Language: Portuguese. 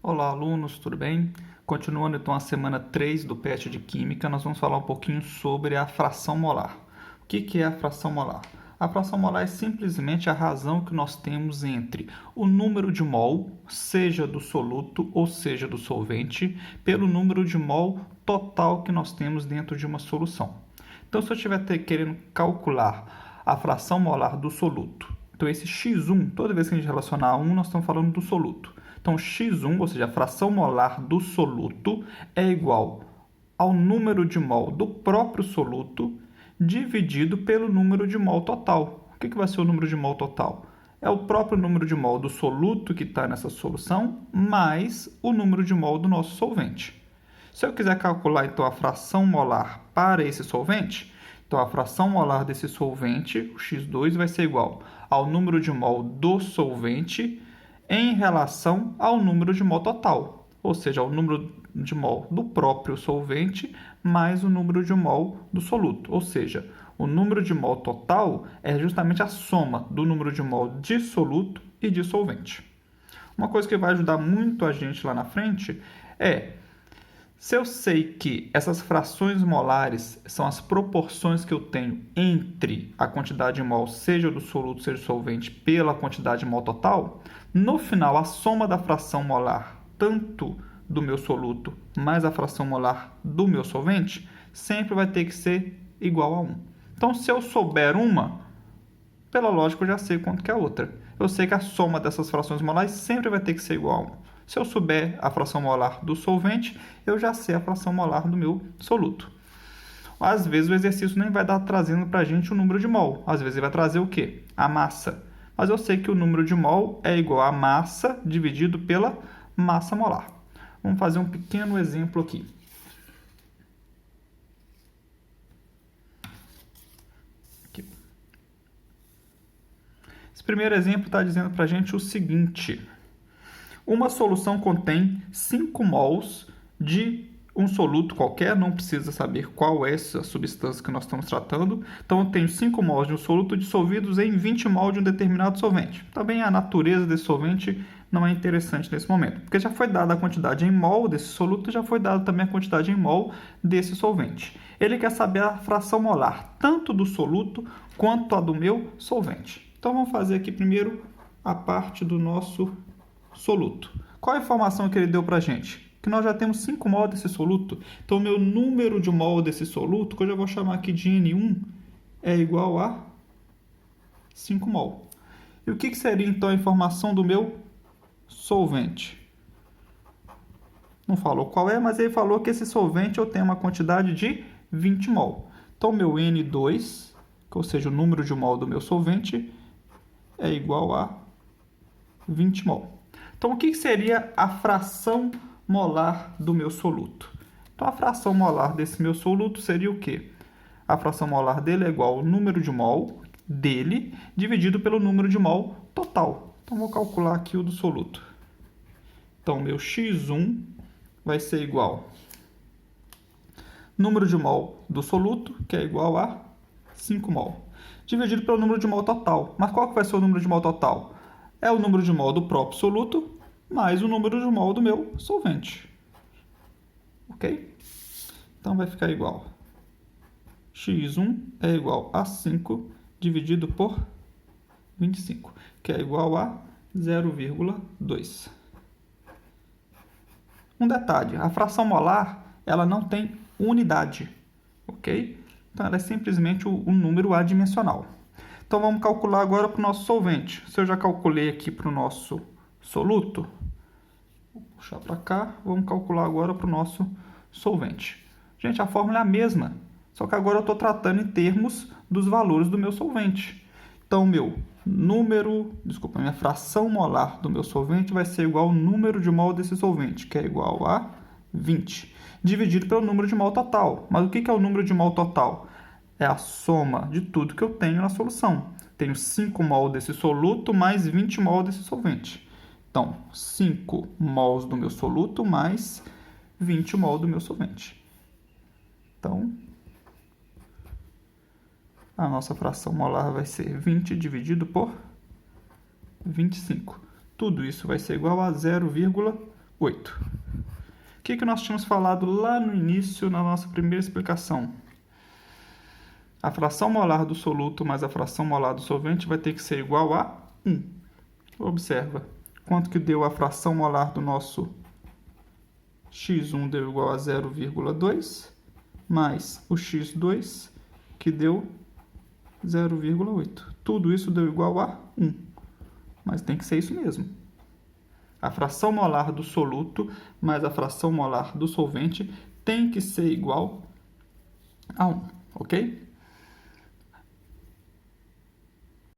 Olá, alunos, tudo bem? Continuando então a semana 3 do PET de Química, nós vamos falar um pouquinho sobre a fração molar. O que é a fração molar? A fração molar é simplesmente a razão que nós temos entre o número de mol, seja do soluto ou seja do solvente, pelo número de mol total que nós temos dentro de uma solução. Então, se eu estiver querendo calcular a fração molar do soluto, então esse x1, toda vez que a gente relacionar a 1, nós estamos falando do soluto. Então, x1, ou seja, a fração molar do soluto, é igual ao número de mol do próprio soluto dividido pelo número de mol total. O que vai ser o número de mol total? É o próprio número de mol do soluto que está nessa solução, mais o número de mol do nosso solvente. Se eu quiser calcular, então, a fração molar para esse solvente, então a fração molar desse solvente, o x2, vai ser igual ao número de mol do solvente em relação ao número de mol total, ou seja, o número de mol do próprio solvente mais o número de mol do soluto, ou seja, o número de mol total é justamente a soma do número de mol de soluto e de solvente. Uma coisa que vai ajudar muito a gente lá na frente é, se eu sei que essas frações molares são as proporções que eu tenho entre a quantidade de mol, seja do soluto, seja do solvente, pela quantidade de mol total, no final, a soma da fração molar, tanto do meu soluto mais a fração molar do meu solvente, sempre vai ter que ser igual a 1. Então, se eu souber uma, pela lógica eu já sei quanto que é a outra. Eu sei que a soma dessas frações molares sempre vai ter que ser igual a 1. Se eu souber a fração molar do solvente, eu já sei a fração molar do meu soluto. Às vezes o exercício nem vai dar trazendo para a gente o número de mol. Às vezes ele vai trazer o quê? A massa. Mas eu sei que o número de mol é igual a massa dividido pela massa molar. Vamos fazer um pequeno exemplo aqui. Esse primeiro exemplo está dizendo para a gente o seguinte. Uma solução contém 5 mols de um soluto qualquer, não precisa saber qual é essa substância que nós estamos tratando. Então, eu tenho 5 mols de um soluto dissolvidos em 20 mol de um determinado solvente. Também a natureza desse solvente não é interessante nesse momento, porque já foi dada a quantidade em mol desse soluto, já foi dada também a quantidade em mol desse solvente. Ele quer saber a fração molar, tanto do soluto quanto a do meu solvente. Então, vamos fazer aqui primeiro a parte do nosso soluto. Qual a informação que ele deu para a gente? Que nós já temos 5 mol desse soluto. Então, o meu número de mol desse soluto, que eu já vou chamar aqui de N1, é igual a 5 mol. E o que seria, então, a informação do meu solvente? Não falou qual é, mas ele falou que esse solvente eu tenho uma quantidade de 20 mol. Então, meu N2, ou seja, o número de mol do meu solvente, é igual a 20 mol. Então, o que seria a fração molar do meu soluto? Então, a fração molar desse meu soluto seria o quê? A fração molar dele é igual ao número de mol dele dividido pelo número de mol total. Então, vou calcular aqui o do soluto. Então, meu x1 vai ser igual número de mol do soluto, que é igual a 5 mol, dividido pelo número de mol total. Mas qual que vai ser o número de mol total? É o número de mol do próprio soluto mais o número de mol do meu solvente. Ok? Então, vai ficar igual. x1 é igual a 5 dividido por 25, que é igual a 0,2. Um detalhe, a fração molar, ela não tem unidade, ok? Então, ela é simplesmente um número adimensional. Então, vamos calcular agora para o nosso solvente. Se eu já calculei aqui para o nosso soluto, vou puxar para cá, vamos calcular agora para o nosso solvente. Gente, a fórmula é a mesma, só que agora eu estou tratando em termos dos valores do meu solvente. Então, minha fração molar do meu solvente vai ser igual ao número de mol desse solvente, que é igual a 20, dividido pelo número de mol total. Mas o que é o número de mol total? É a soma de tudo que eu tenho na solução. Tenho 5 mol desse soluto mais 20 mol desse solvente. Então, 5 mols do meu soluto mais 20 mol do meu solvente. Então, a nossa fração molar vai ser 20 dividido por 25. Tudo isso vai ser igual a 0,2. 8. O que nós tínhamos falado lá no início, na nossa primeira explicação? A fração molar do soluto mais a fração molar do solvente vai ter que ser igual a 1. Observa. Quanto que deu a fração molar do nosso x1 deu igual a 0,2, mais o x2, que deu 0,8. Tudo isso deu igual a 1. Mas tem que ser isso mesmo. A fração molar do soluto mais a fração molar do solvente tem que ser igual a 1, ok?